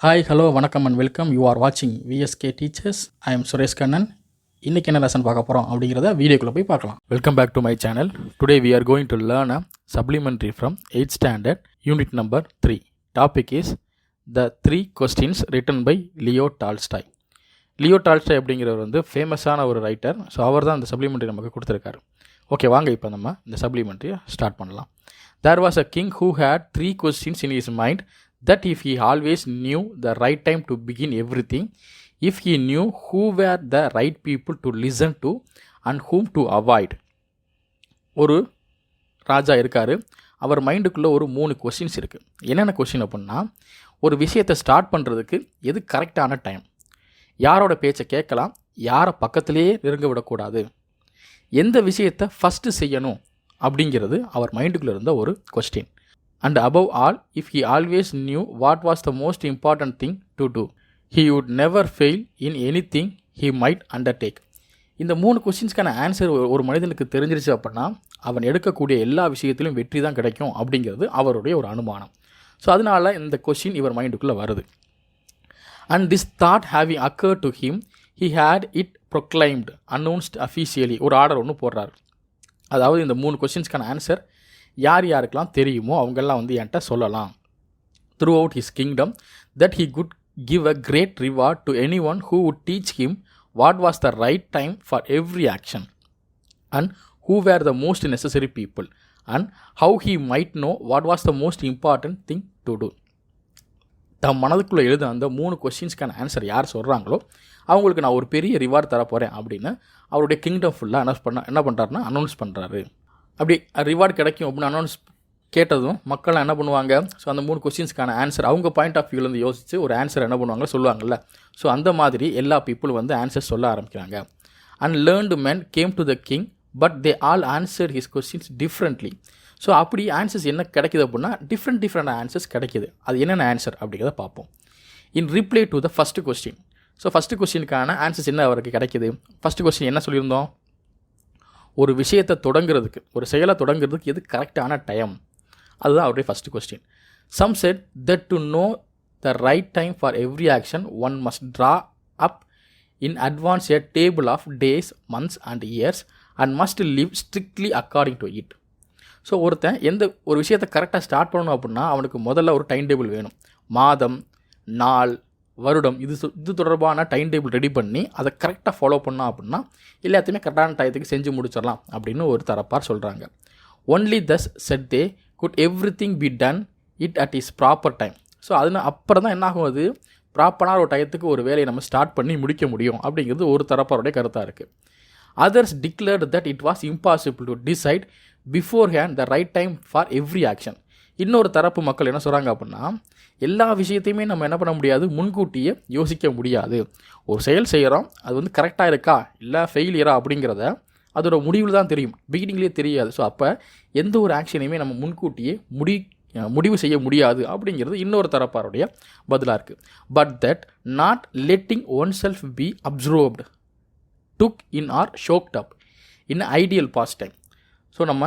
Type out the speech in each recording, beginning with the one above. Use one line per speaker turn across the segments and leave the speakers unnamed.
Hi hello வணக்கம் and welcome. You are வாட்சிங் VSK teachers. I am Suresh Kannan. இன்றைக்கி என்ன லெசன் பார்க்க போகிறோம் அப்படிங்கிறத வீடியோக்குள்ளே போய் பார்க்கலாம். Welcome back to my channel. Today we are going to learn a supplementary from 8th standard unit number 3. Topic is the 3 questions written by Leo Tolstoy. Leo Tolstoy அப்படிங்கிறவர் வந்து ஃபேமஸான ஒரு ரைட்டர். ஸோ அவர் தான் இந்த சப்ளிமெண்ட்ரி நமக்கு கொடுத்துருக்காரு. Okay, வாங்க இப்போ நம்ம இந்த சப்ளிமெண்ட்ரியை ஸ்டார்ட் பண்ணலாம். There was a king who had 3 questions in his mind, that if he always knew the right time to begin everything, if he knew who were the right people to listen to and whom to avoid. ஒரு ராஜா இருக்கார். அவர் மைண்டுக்குள்ளே ஒரு 3 questions இருக்குது. என்னென்ன question அப்படின்னா, ஒரு விஷயத்தை start பண்ணுறதுக்கு எது கரெக்டான டைம், யாரோட பேச்சை கேட்கலாம், யாரை பக்கத்துலேயே நெருங்க விடக்கூடாது, எந்த விஷயத்தை ஃபஸ்ட்டு செய்யணும் அப்படிங்கிறது அவர் மைண்டுக்குள்ளே இருந்த ஒரு question. And above all, if he always knew what was the most important thing to do, he would never fail in anything he might undertake. இந்த 3 கொஸ்டின்ஸ்க்கான ஆன்சர் ஒரு மனிதனுக்கு தெரிஞ்சிருச்சு அப்படின்னா அவன் எடுக்கக்கூடிய எல்லா விஷயத்திலும் வெற்றி தான் கிடைக்கும் அப்படிங்கிறது அவருடைய ஒரு அனுமானம். ஸோ அதனால் இந்த கொஸ்டின் இவர் மைண்டுக்குள்ளே வருது. And this thought having occurred to him, he had it proclaimed announced officially. ஒரு ஆர்டர் ஒன்று போடுறாரு. அதாவது இந்த 3 கொஸ்டின்ஸ்க்கான ஆன்சர் யார் யாருக்கெல்லாம் தெரியுமோ அவங்கெல்லாம் வந்து என்கிட்ட சொல்லலாம். Throughout his kingdom that he could give a great reward to anyone who would teach him what was the right time for every action and who were the most necessary people and how he might know what was the most important thing to do. தம் மனதுக்குள்ளே எழுத அந்த 3 கொஸ்டின்ஸ்க்கான answer யார் சொல்கிறாங்களோ அவங்களுக்கு நான் ஒரு பெரிய ரிவார்ட் தரப்போகிறேன் அப்படின்னு அவருடைய கிங்டம் ஃபுல்லாக என்ன பண்ணுறாருன்னா அனௌன்ஸ் பண்ணுறாரு. அப்படி ரிவார்ட் கிடைக்கும் அப்படின்னு அனௌன்ஸ் கேட்டதும் மக்கள்லாம் என்ன பண்ணுவாங்க, ஸோ அந்த 3 கொஸ்டின்ஸ்க்கான ஆன்சர் அவங்க பாயிண்ட் ஆஃப் வியூலேருந்து யோசித்து ஒரு ஆன்சர் என்ன பண்ணுவாங்க சொல்லுவாங்கள்ல. ஸோ அந்த மாதிரி எல்லா பீப்புளும் வந்து ஆன்சர் சொல்ல ஆரம்பிக்கிறாங்க. And learned men came to the king but they all answer his questions differently. So அப்படி ஆன்சர்ஸ் என்ன கிடைக்கிது அப்படின்னா டிஃப்ரெண்ட் ஆன்சர்ஸ் கிடைக்கிது. அது என்னென்ன ஆன்சர் அப்படிங்கிறத பார்ப்போம். In reply to the first question, so first கொஸ்டினுக்கான ஆன்சர்ஸ் என்ன அவருக்கு கிடைக்கிது. ஃபஸ்ட்டு கொஸ்டின் என்ன சொல்லியிருந்தோம், ஒரு விஷயத்தை தொடங்குறதுக்கு, ஒரு செயலை தொடங்குறதுக்கு எது கரெக்டான டைம், அதுதான் அவருடைய first question. Some said that to know the right time for every action one must draw up in advance a table of days, months and years and must live strictly according to it. So ஒருத்தன் ஒரு விஷயத்தை கரெக்டாக start பண்ணணும் அப்படின்னா அவனுக்கு முதல்ல ஒரு time table வேணும். மாதம், நாள், வருடம், இது தொடர்பான டைம் டேபிள் ரெடி பண்ணி அதை கரெக்டாக ஃபாலோ பண்ணோம் அப்படின்னா எல்லாத்தையுமே கரெக்டான டயத்துக்கு செஞ்சு முடிச்சிடலாம் அப்படின்னு ஒரு தரப்பார் சொல்கிறாங்க. Only thus said they could everything be done it at is proper time. So அப்புறம் தான் என்ன ஆகும், அது ப்ராப்பரான ஒரு டயத்துக்கு ஒரு வேலையை நம்ம ஸ்டார்ட் பண்ணி முடிக்க முடியும் அப்படிங்கிறது ஒரு தரப்பாருடைய கருத்தாக இருக்குது. Others declared that it was impossible to decide before hand the right time for every action. இன்னொரு தரப்பு மக்கள் என்ன சொல்கிறாங்க அப்படின்னா, எல்லா விஷயத்தையுமே நம்ம என்ன பண்ண முடியாது, முன்கூட்டியே யோசிக்க முடியாது. ஒரு செயல் செய்கிறோம், அது வந்து கரெக்டாக இருக்கா இல்லை ஃபெயிலியரா அப்படிங்கிறத அதோட முடிவில் தான் தெரியும், பிகினிங்லேயே தெரியாது. ஸோ அப்போ எந்த ஒரு ஆக்ஷனையுமே நம்ம முன்கூட்டியே முடிவு செய்ய முடியாது அப்படிங்கிறது இன்னொரு தரப்பாருடைய பதிலாக இருக்குது. But that not letting oneself be observed took in or shocked up in idle pastime. So நம்ம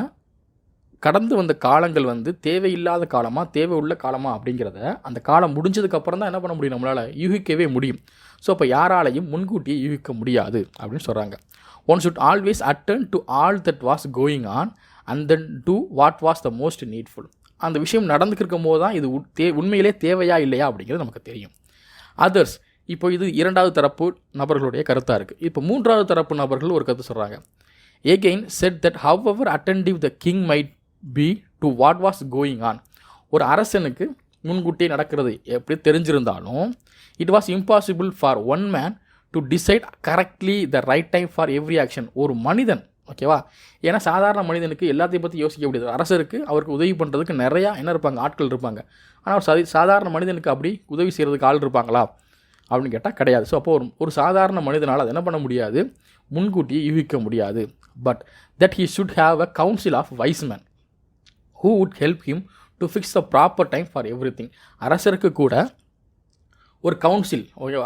கடந்து வந்த காலங்கள் வந்து தேவையில்லாத காலமாக தேவை உள்ள காலமாக அப்படிங்கிறத அந்த காலம் முடிஞ்சதுக்கப்புறம் தான் என்ன பண்ண முடியும், நம்மளால் யூகிக்கவே முடியும். ஸோ அப்போ யாராலையும் முன்கூட்டியே யூகிக்க முடியாது அப்படின்னு சொல்கிறாங்க. One should always attend to all that was going on and then to what was the most needful. அந்த விஷயம் நடந்துக்கிருக்கும் போது தான் இது உண்மையிலே தேவையா இல்லையா அப்படிங்கிறது நமக்கு தெரியும். அதர்ஸ், இப்போ இது 2வது தரப்பு நபர்களுடைய கருத்தாக இருக்குது. இப்போ 3வது தரப்பு நபர்கள் ஒரு கருத்து சொல்கிறாங்க. Again set that however attentive the king might be to what was going on. ஒரு அரசனுக்கு முன்கூட்டியே நடக்கிறது எப்படி தெரிஞ்சிருந்தாலும் it was impossible for one man to decide correctly the right time for every action. ஒரு மனிதன், ஓகேவா, ஏன்னா சாதாரண மனிதனுக்கு எல்லாத்தையும் பற்றி யோசிக்க முடியாது. அரசருக்கு அவருக்கு உதவி பண்ணுறதுக்கு நிறையா என்ன இருப்பாங்க, ஆட்கள் இருப்பாங்க. ஆனால் சாதாரண மனிதனுக்கு அப்படி உதவி செய்கிறதுக்கு ஆள் இருப்பாங்களா அப்படின்னு கேட்டால் கிடையாது. ஸோ அப்போ ஒரு சாதாரண மனிதனால் அதை என்ன பண்ண முடியாது, முன்கூட்டியே யூகிக்க முடியாது. But that he should have a council of wise men who would help him to fix the proper time for everything. அரசருக்கு கூட ஒரு கவுன்சில்,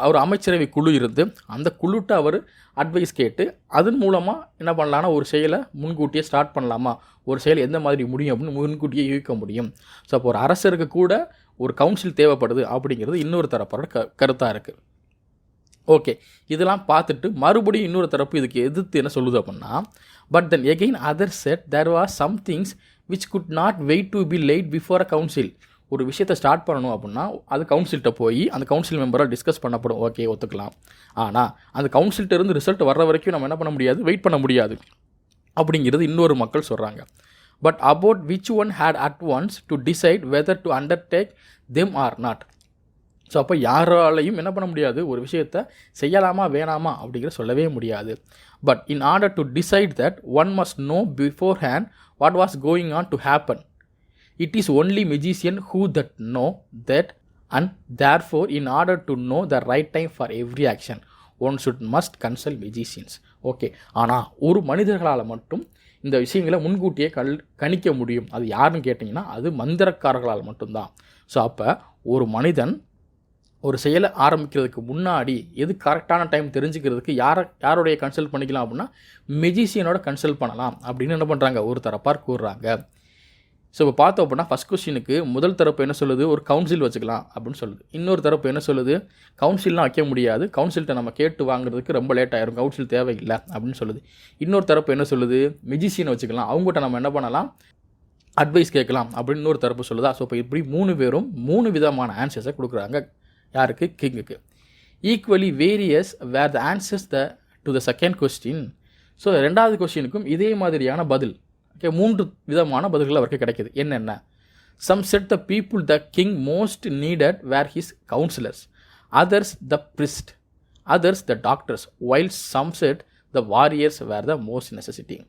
ஒரு அமைச்சரவை குழு இருந்து அந்த குழுட்ட அவர் அட்வைஸ் கேட்டு அதன் மூலமாக என்ன பண்ணலான்னா ஒரு செயலை முன்கூட்டியே ஸ்டார்ட் பண்ணலாமா, ஒரு செயல் எந்த மாதிரி முடியும் அப்படின்னு முன்கூட்டியே யூகிக்க முடியும். ஸோ அப்போ ஒரு அரசருக்கு கூட ஒரு கவுன்சில் தேவைப்படுது அப்படிங்கிறது இன்னொரு தரப்போட கருத்தாக இருக்குது. ஓகே, இதெல்லாம் பார்த்துட்டு மறுபடியும் இன்னொரு தரப்பு இதுக்கு எதிர்த்து என்ன சொல்லுது அப்படின்னா, but then again other said there was some things which could not wait to be laid before a council. ஒரு விஷயத்தை ஸ்டார்ட் பண்ணணும் அப்படின்னா அது கவுன்சில்கிட்ட போய் அந்த கவுன்சில் மெம்பரால் டிஸ்கஸ் பண்ணப்படும். ஓகே, ஒத்துக்கலாம். ஆனால் அந்த கவுன்சில்கிட்ட இருந்து ரிசல்ட் வர்ற வரைக்கும் நம்ம என்ன பண்ண முடியாது, வெயிட் பண்ண முடியாது அப்படிங்கிறது இன்னொரு மக்கள் சொல்கிறாங்க. But about which one had at once to decide whether to undertake them or not. So அப்போ யாராலையும் என்ன பண்ண முடியாது, ஒரு விஷயத்தை செய்யலாமா வேணாமா அப்படிங்கிற சொல்லவே முடியாது. But in order to decide that one must know before hand what was going on to happen. It is only magician who that know that, and therefore in order to know the right time for every action one should must consult magicians. Okay, ஆனால் ஒரு மனிதர்களால் மட்டும் இந்த விஷயங்களை முன்கூட்டியே கணிக்க முடியும். அது யாருன்னு கேட்டிங்கன்னா அது மந்திரக்காரர்களால் மட்டும்தான். ஸோ அப்போ ஒரு மனிதன் ஒரு செயலை ஆரம்பிக்கிறதுக்கு முன்னாடி எது கரெக்டான டைம் தெரிஞ்சுக்கிறதுக்கு யாருடைய கன்சல்ட் பண்ணிக்கலாம் அப்படின்னா மெஜிஷியனோட கன்சல்ட் பண்ணலாம் அப்படின்னு என்ன பண்ணுறாங்க, ஒரு தரப்பார் கூறுறாங்க. ஸோ இப்போ பார்த்தோம் அப்படின்னா ஃபஸ்ட் கொஸ்டினுக்கு முதல் தரப்பு என்ன சொல்லுது, ஒரு கவுன்சில் வச்சுக்கலாம் அப்படின்னு சொல்லுது. இன்னொரு தரப்பு என்ன சொல்லுது, கவுன்சில்லாம் வைக்க முடியாது, கவுன்சில்கிட்ட நம்ம கேட்டு வாங்குறதுக்கு ரொம்ப லேட் ஆயிரும், கவுன்சில் தேவையில்லை அப்படின்னு சொல்லுது. இன்னொரு தரப்பு என்ன சொல்லுது, மெஜிஷியன் வச்சுக்கலாம், அவங்ககிட்ட நம்ம என்ன பண்ணலாம், அட்வைஸ் கேட்கலாம் அப்படின்னு இன்னொரு தரப்பு சொல்லுதா. ஸோ இப்போ இப்படி 3 பேரும் 3 விதமான ஆன்சர்ஸை கொடுக்குறாங்க. யாருக்கு, கிங்குக்கு. Equally various were the answers to the second question. So ரெண்டாவது கொஸ்டினுக்கும் இதே மாதிரியான பதில். ஓகே, 3 விதமான பதில்கள் அவருக்கு கிடைக்கிது. என்னென்ன, some said the people the king most needed were his councillors, others the priest, others the doctors, while some said the warriors were the most necessity.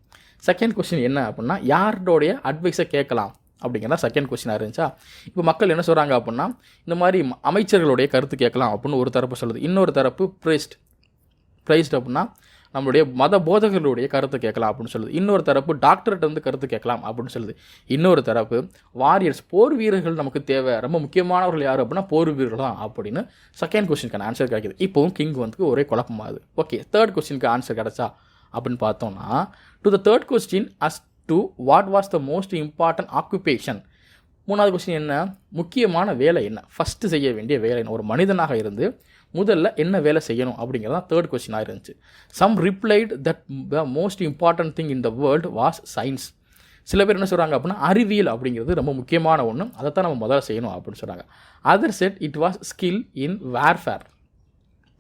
Second question என்ன அப்படின்னா யாரோடைய அட்வைஸை கேட்கலாம் அப்படிங்கிறதா செகண்ட் கொஸ்டினாக இருந்துச்சா. இப்போ மக்கள் என்ன சொல்கிறாங்க அப்படின்னா இந்த மாதிரி அமைச்சர்களுடைய கருத்து கேட்கலாம் அப்படின்னு ஒரு தரப்பு சொல்லுது. இன்னொரு தரப்பு பிரைஸ்ட் அப்படின்னா நம்மளுடைய மத போதகர்களுடைய கருத்து கேட்கலாம் அப்படின்னு சொல்லுது. இன்னொரு தரப்பு டாக்டர்கிட்ட வந்து கருத்து கேட்கலாம் அப்படின்னு சொல்லுது. இன்னொரு தரப்பு வாரியர்ஸ், போர் வீரர்கள் நமக்கு தேவை, ரொம்ப முக்கியமானவர்கள் யார் அப்படின்னா போர் வீரர்கள் தான் அப்படின்னு செகண்ட் கொஸ்டினுக்கான ஆன்சர் கிடைக்கிது. இப்போவும் கிங் வந்து ஒரே குழப்பமாகுது. ஓகே, தேர்ட் கொஸ்டினுக்கு ஆன்சர் கிடச்சா அப்படின்னு பார்த்தோம்னா to the third question us to what was the most important occupation. மூணாவது கொஸ்டின் என்ன, முக்கியமான வேலை என்ன, ஃபஸ்ட்டு செய்ய வேண்டிய வேலை என்ன, ஒரு மனிதனாக இருந்து முதல்ல என்ன வேலை செய்யணும் அப்படிங்கிறது தான் தேர்ட் கொஸ்டினாக இருந்துச்சு. Some replied that the most important thing in the world was science. சில பேர் என்ன சொல்கிறாங்க அப்படின்னா அறிவியல் அப்படிங்கிறது ரொம்ப முக்கியமான ஒன்று, அதைத்தான் நம்ம முதல்ல செய்யணும் அப்படின்னு சொல்கிறாங்க. Other set it was skill in warfare,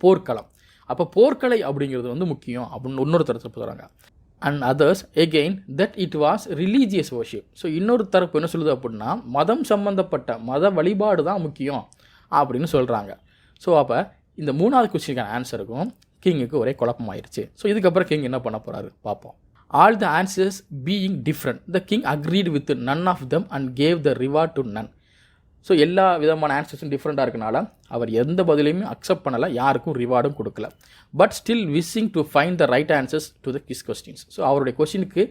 போர்க்களம். அப்போ போர்க்கலை அப்படிங்கிறது வந்து முக்கியம் அப்படின்னு இன்னொரு தரப்பு சொல்கிறாங்க. And others again that it was religious worship. So இன்னொரு தரப்பு என்ன சொல்லுது அப்படின்னா மதம் சம்பந்தப்பட்ட மத வழிபாடு தான் முக்கியம் அப்படின்னு சொல்கிறாங்க. ஸோ அப்போ இந்த மூணாவது கொஸ்டினுக்கான ஆன்சருக்கும் கிங்குக்கு ஒரே குழப்பமாயிருச்சு. ஸோ இதுக்கப்புறம் கிங் என்ன பண்ண போகிறாரு பார்ப்போம். All the answers being different the king agreed with none of them and gave the reward to none. So எல்லா விதமான ஆன்சர்ஸும் டிஃப்ரெண்ட்டாக இருக்கனால அவர் எந்த பதிலையுமே அக்செப்ட் பண்ணலை, யாருக்கும் ரிவார்டும் கொடுக்கல. But still wishing to find the right answers to his questions கொஸ்டின்ஸ். ஸோ அவருடைய கொஸ்டினுக்கு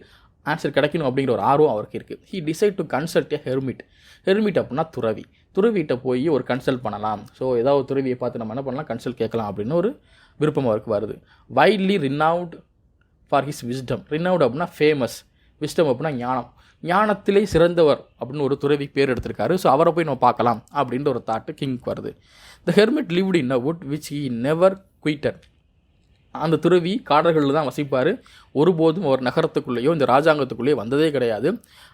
ஆன்சர் கிடைக்கணும் அப்படிங்கிற ஒரு ஆர்வம் அவருக்கு இருக்குது. He decide to consult a hermit. Hermit அப்படின்னா துறவிகிட்ட போய் ஒரு கன்சல்ட் பண்ணலாம். ஸோ ஏதாவது துறவியை பார்த்து நம்ம என்ன பண்ணலாம், கன்சல்ட் கேட்கலாம் அப்படின்னு ஒரு விருப்பம் அவருக்கு வருது. Widely renowned for his wisdom. Renowned அப்படின்னா ஃபேமஸ், விஸ்டம் அப்படின்னா ஞானத்திலே சிறந்தவர் அப்படின்னு ஒரு துறவி பேர் எடுத்திருக்காரு. ஸோ அவரை போய் நம்ம பார்க்கலாம் அப்படின்ற ஒரு தாட்டு கிங்க்கு வருது. The hermit lived in a wood which he never quitted. அந்த துறவி காடர்களில் தான் வசிப்பார், ஒருபோதும் ஒரு நகரத்துக்குள்ளேயோ இந்த ராஜாங்கத்துக்குள்ளேயோ வந்ததே கிடையாது.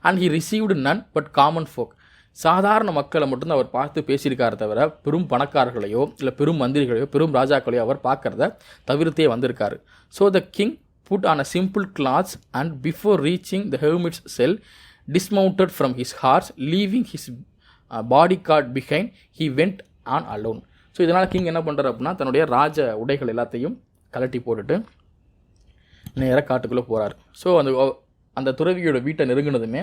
And he received none but common folk. சாதாரண மக்களை மட்டும்தான் அவர் பார்த்து பேசியிருக்கார தவிர பெரும் பணக்காரர்களையோ இல்லை பெரும் மந்திரிகளையோ பெரும் ராஜாக்களையோ அவர் பார்க்குறத தவிர்த்தே வந்திருக்காரு. So the king put on a simple cloth and before reaching the hermit's cell dismounted from his horse, leaving his bodyguard behind. He went on alone. So இதனால் கிங் என்ன பண்ணுறாரு அப்படின்னா தன்னுடைய ராஜ உடைகள் எல்லாத்தையும் கலட்டி போட்டுட்டு நேராக காட்டுக்குள்ளே போகிறார். ஸோ அந்த துறவியோட வீட்டை நெருங்கினதுமே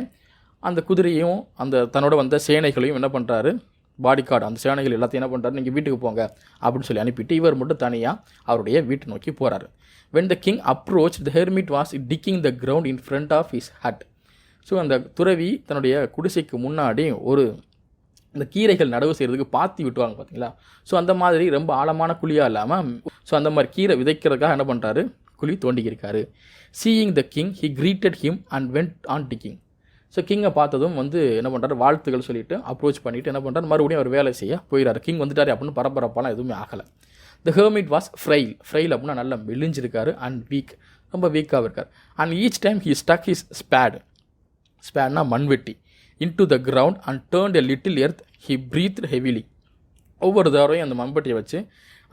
அந்த குதிரையும் அந்த தன்னோட வந்த சேனைகளையும் என்ன பண்ணுறாரு, பாடிகார்டு அந்த சேனைகள் எல்லாத்தையும் என்ன பண்ணுறாரு, நீங்கள் வீட்டுக்கு போங்க அப்படின்னு சொல்லி அனுப்பிட்டு இவர் மட்டும் தனியாக அவருடைய வீட்டை நோக்கி போகிறாரு. When the king approached, the hermit was digging the ground in front of his hut. So அந்த துறவி தன்னுடைய குடிசைக்கு முன்னாடி இந்த கீரைகள் நடவு செய்கிறதுக்கு பாத்தி விட்டுவாங்க பார்த்தீங்களா. ஸோ அந்த மாதிரி ரொம்ப ஆழமான குழியாக இல்லாமல் ஸோ அந்த மாதிரி கீரை விதைக்கிறதுக்காக என்ன பண்ணுறாரு, குழி தோண்டிக்கிருக்காரு. Seeing the king, he greeted him and went on digging. So கிங்கை பார்த்ததும் வந்து என்ன பண்ணுறாரு, வாழ்த்துக்கள் சொல்லிவிட்டு அப்ரோச் பண்ணிவிட்டு என்ன பண்ணுறாரு, மறுபடியும் அவர் வேலை செய்ய போயிடாரு. கிங் வந்துட்டார் அப்படின்னு பரபரப்பாலாம் எதுவுமே ஆகலை. த ஹெர்மிட் வாஸ் ஃப்ரைல் அப்படின்னா நல்லா மெலிஞ்சிருக்காரு அண்ட் வீக், ரொம்ப வீக்காக இருக்கார். And each time he stuck his ஸ்பேட்னா மண்வெட்டி into the ground and turned a little earth he breathe heavily. ஒவ்வொரு தடவையும் அந்த மண்வெட்டியை வச்சு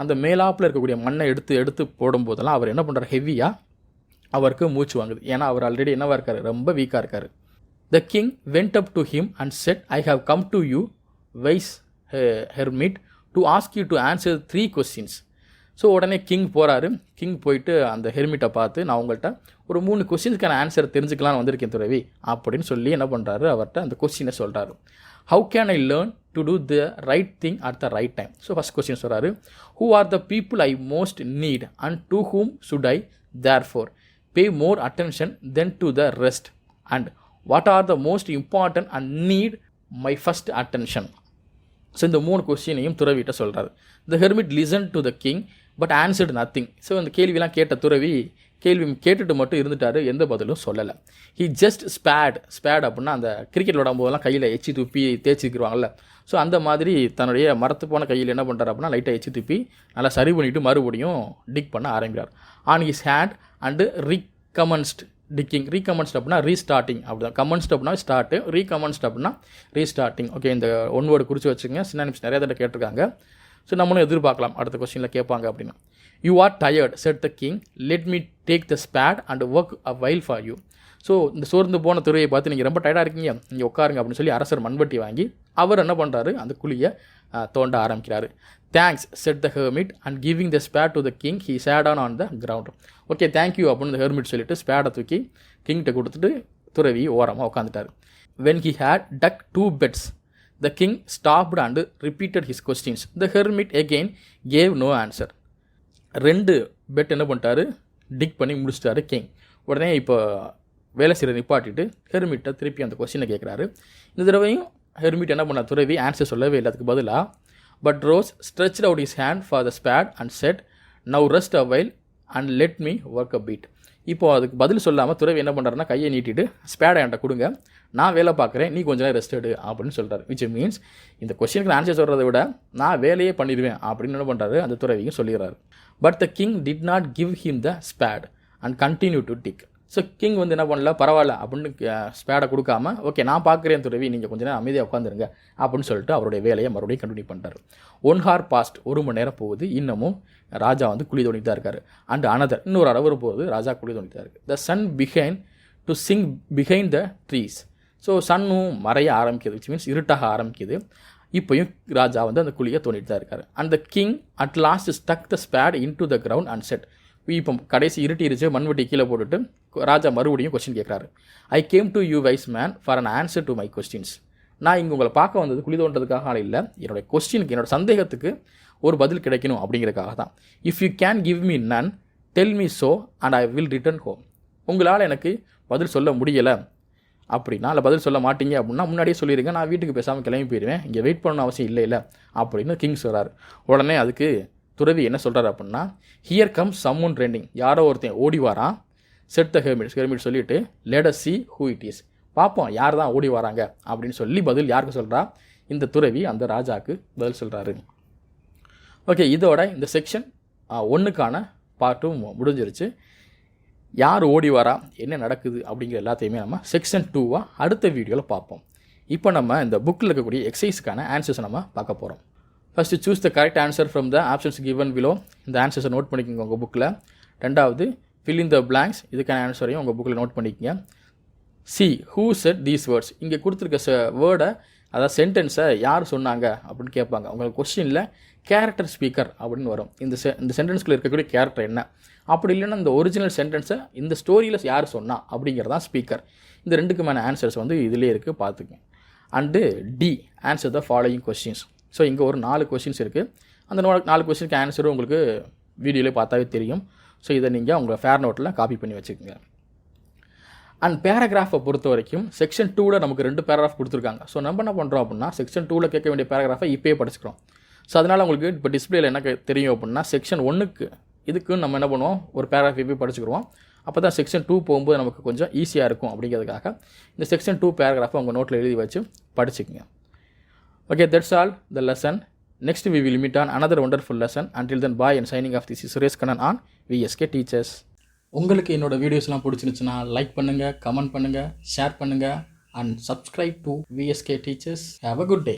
அந்த மேலாப்பில் இருக்கக்கூடிய மண்ணை எடுத்து போடும்போதெல்லாம் அவர் என்ன பண்ணுறார், ஹெவியாக அவருக்கு மூச்சு வாங்குது. ஏன்னா அவர் ஆல்ரெடி என்னவாக இருக்கார், ரொம்ப வீக்காக இருக்கார். The king went up to him and said, I have come to you wise hermit to ask you to answer 3 questions. So உடனே கிங் போகிறாரு. கிங் போயிட்டு அந்த ஹெர்மிட்டை பார்த்து, நான் உங்கள்கிட்ட ஒரு 3 கொஸ்டின்ஸ்க்கான ஆன்சர் தெரிஞ்சுக்கலான்னு வந்திருக்கேன் துறவி அப்படின்னு சொல்லி என்ன பண்ணுறாரு, அவர்கிட்ட அந்த கொஸ்டினை சொல்கிறாரு. How can I learn to do the right thing at the right time? So first question சொல்கிறாரு, who are the people I most need and to whom should I therefore pay more attention than to the rest and what are the most important and need my first attention? So இந்த 3 கொஸ்டினையும் துறவிட்ட சொல்கிறாரு. The hermit listen to the king but answered nothing. So அந்த கேள்வியெலாம் கேட்ட துறவி கேள்வி கேட்டுட்டு மட்டும் இருந்துட்டார், எந்த பதிலும் சொல்லலை. ஹி ஜஸ்ட் ஸ்பேட் அப்படின்னா அந்த கிரிக்கெட் விளாடும்போதெல்லாம் கையில் எச்சி துப்பி தேய்ச்சிக்கிடுவாங்கல்ல, ஸோ அந்த மாதிரி தன்னுடைய மரத்து போன கையில் என்ன பண்ணுறாரு அப்படின்னா லைட்டாக எச்சி துப்பி நல்லா சரி பண்ணிவிட்டு மறுபடியும் டிக் பண்ண ஆரம்பிக்கிறார். On his hand and recommenced digging. Recommenced அப்படின்னா ரீஸ்டார்டிங் அப்படி தான். கமன்ஸ்ட் அப்படின்னா ஸ்டார்ட்டு, ரீகமன்ஸ்ட் அப்படின்னா ரீஸ்டார்டிங். ஓகே, இந்த 1 வேர்டு குறித்து வச்சுக்கோங்க. சினானிம்ஸ் நிறைய தடவை கேட்டிருக்காங்க. ஸோ நம்மளும் எதிர்பார்க்கலாம் அடுத்த கொஸ்டினில் கேட்பாங்க அப்படின்னா. You are tired set the king, let me take the spade and work a while for you. So இந்த சோர்ந்து போன துறையை பார்த்து நீங்கள் ரொம்ப டயர்டாக இருக்கீங்க, நீங்கள் உட்காருங்க அப்படின்னு சொல்லி அரசர் மண்வெட்டி வாங்கி அவர் என்ன பண்ணுறாரு, அந்த குழியை தோண்ட ஆரம்பிக்கிறாரு. Thanks said the hermit and giving the spade to the king he sat on the ground. Okay thank you அப்படின்னு இந்த ஹெர்மிட் சொல்லிட்டு ஸ்பேடை தூக்கி கிங்கிட்ட கொடுத்துட்டு துறவி ஓரமாக உட்காந்துட்டார். When he had dug 2 bets, the king stopped and repeated his questions. The hermit again gave no answer. 2 bed என்ன பண்ணிட்டாரு, டிக் பண்ணி முடிச்சிட்டாரு கிங். உடனே இப்போ வேலை செய்கிற நிப்பாட்டிட்டு ஹெர்மிட்டை திருப்பி அந்த கொஸ்டினை கேட்குறாரு. இந்த தடவையும் ஹெர்மிட் என்ன பண்ணார், துறவி ஆன்சர் சொல்லவே இல்லை. அதுக்கு பதிலாக but rose stretched out his hand for the spade and said now rest a while and let me work a bit. இப்போது அதுக்கு பதில் சொல்லாமல் துறவி என்ன பண்ணுறாருன்னா கையை நீட்டிட்டு ஸ்பேடை என்கிட்ட கொடுங்க, நான் வேலை பார்க்குறேன், நீ கொஞ்சம் நேரம் ரெஸ்ட் எடு அப்படின்னு சொல்கிறார். விச் மீன்ஸ் இந்த கொஸ்டினுக்கு ஆன்சர் சொல்கிறத விட நான் வேலையே பண்ணிடுவேன் அப்படின்னு என்ன பண்ணுறாரு, அந்த துறவியும் சொல்லிடுறாரு. But the king did not give him the spade and continue to dig. So king வந்து என்ன பண்ணல, பரவாயில்ல அப்படின்னு ஸ்பேடை கொடுக்காம, ஓகே நான் பார்க்குறேன் துறவி, நீங்கள் கொஞ்சம் நேரம் அமைதியாக உட்காந்துருங்க அப்படின்னு சொல்லிட்டு அவருடைய வேலையை மறுபடியும் கண்டினியூ பண்ணிட்டார். 1 hour பாஸ்ட், 1 மணி நேரம் போகுது, இன்னமும் ராஜா வந்து குழி தோண்டிட்டு தான் இருக்காரு. அண்ட் அனதர் இன்னொரு அளவு போகுது, ராஜா குழி தோண்டிட்டு தான் இருக்குது. The sun began to sink behind the trees. So சன்னும் மறைய ஆரம்பிக்குது, விச் மீன்ஸ் இருட்டாக ஆரம்பிக்குது. இப்போயும் ராஜா வந்து அந்த குழியை தோண்டிட்டு தான் இருக்காரு. And the king at last stuck the spade in to the ground and set. இப்போ கடைசி இருட்டிருச்சு, மண்வெட்டி கீழே போட்டுட்டு ராஜா மறுபடியும் கொஸ்டின் கேட்குறாரு. I came to you wise man for an answer to my questions. நான் இங்கே உங்களை பார்க்க வந்தது குழி தோன்றதுக்காக இல்லை, என்னோடய கொஸ்டினுக்கு என்னோடய சந்தேகத்துக்கு ஒரு பதில் கிடைக்கணும் அப்படிங்கிறதுக்காக தான். If you can give me none tell me so and I will return home. உங்களால் எனக்கு பதில் சொல்ல முடியலை அப்படின்னா, இல்லை பதில் சொல்ல மாட்டீங்க அப்படின்னா முன்னாடியே சொல்லிடுங்க, நான் வீட்டுக்கு பேசாமல் கிளம்பி போயிடுவேன், இங்கே வெயிட் பண்ணணும் அவசியம் இல்லை அப்படின்னு கிங் சொல்கிறார். உடனே அதுக்கு துறவி என்ன சொல்கிறார் அப்படின்னா, ஹியர் கம் சம்ஒன் ரெண்டிங், யாரோ ஒருத்தன் ஓடி வாரான். செட் த ஹெர்மிட் சொல்லிவிட்டு let us see who it is, பார்ப்போம் யார் தான் ஓடி வராங்க அப்படின்னு சொல்லி பதில் யாருக்கு சொல்கிறா, இந்த துறவி அந்த ராஜாவுக்கு பதில் சொல்கிறாரு. ஓகே, இதோட இந்த செக்ஷன் 1க்கான பார்ட்டும் முடிஞ்சிருச்சு. யார் ஓடி வரா, என்ன நடக்குது அப்படிங்கிற எல்லாத்தையுமே நம்ம செக்ஷன் 2 அடுத்த வீடியோவில் பார்ப்போம். இப்போ நம்ம இந்த புக்கில் இருக்கக்கூடிய எக்ஸசைஸுக்கான ஆன்சர்ஸை நம்ம பார்க்க போகிறோம். First choose the correct answer from the options given below. இந்த ஆன்சர்ஸை நோட் பண்ணிக்கோங்க உங்கள் புக்கில். 2வது fill in the blanks, இதுக்கான ஆன்சரையும் உங்கள் புக்கில் நோட் பண்ணிக்கோங்க. C who set these words, இங்கே கொடுத்துருக்க வேர்டை அதாவது சென்டென்ஸை யார் சொன்னாங்க அப்படின்னு கேட்பாங்க. உங்களுக்கு கொஸ்டினில் கேரக்டர் ஸ்பீக்கர் அப்படின்னு வரும். இந்த சென்டென்ஸ்குள்ளே இருக்கக்கூடிய கேரக்டர் என்ன, அப்படி இல்லைன்னா இந்த ஒரிஜினல் சென்டென்ஸை இந்த ஸ்டோரியில் யார் சொன்னா அப்படிங்கிறதான் ஸ்பீக்கர். இந்த 2க்குமான ஆன்சர்ஸ் வந்து இதிலே இருக்குது, பார்த்துக்கங்க. And the answer the following questions. So இங்கே ஒரு 4 கொஸ்டின்ஸ் இருக்குது. அந்த 4 கொஸ்டினுக்கு ஆன்சரும் உங்களுக்கு வீடியோவிலே பார்த்தாவே தெரியும். ஸோ இதை நீங்கள் உங்கள் ஃபேர் நோட்டில் காப்பி பண்ணி வச்சுக்கோங்க. அண்ட் பேராகிராஃபை பொறுத்த வரைக்கும் செக்ஷன் 2ல் நமக்கு 2 பேராகிராஃப் கொடுத்துருக்காங்க. ஸோ நம்ம என்ன பண்ணுறோம் அப்படின்னா, செக்ஷன் 2ல் கேட்க வேண்டிய பேராகிராஃபை இப்போயே படிச்சுக்கிறோம். ஸோ அதனால் உங்களுக்கு இப்போ டிஸ்பிளேயில் என்ன தெரியும் அப்படின்னா, செக்ஷன் 1க்கு இதுக்கு நம்ம என்ன பண்ணுவோம், ஒரு பேராகிராஃப் இப்போயே படிச்சுக்கிறோம். அப்போ தான் செக்ஷன் 2 போகும்போது நமக்கு கொஞ்சம் ஈஸியாக இருக்கும் அப்படிங்கிறதுக்காக இந்த செக்ஷன் 2 பேராகிராஃபை உங்கள் நோட்டில் எழுதி வச்சு படிச்சுக்கங்க. Okay, that's all the lesson. Next we will meet on another wonderful lesson. Until then, bye and signing off. This is Suresh Kannan on VSK Teachers. உங்களுக்கு என்னோட வீடியோஸ்லாம் பிடிச்சிருந்துச்சுன்னா லைக் பண்ணுங்கள், கமெண்ட் பண்ணுங்கள், ஷேர் பண்ணுங்கள் and subscribe to VSK Teachers. Have a good day.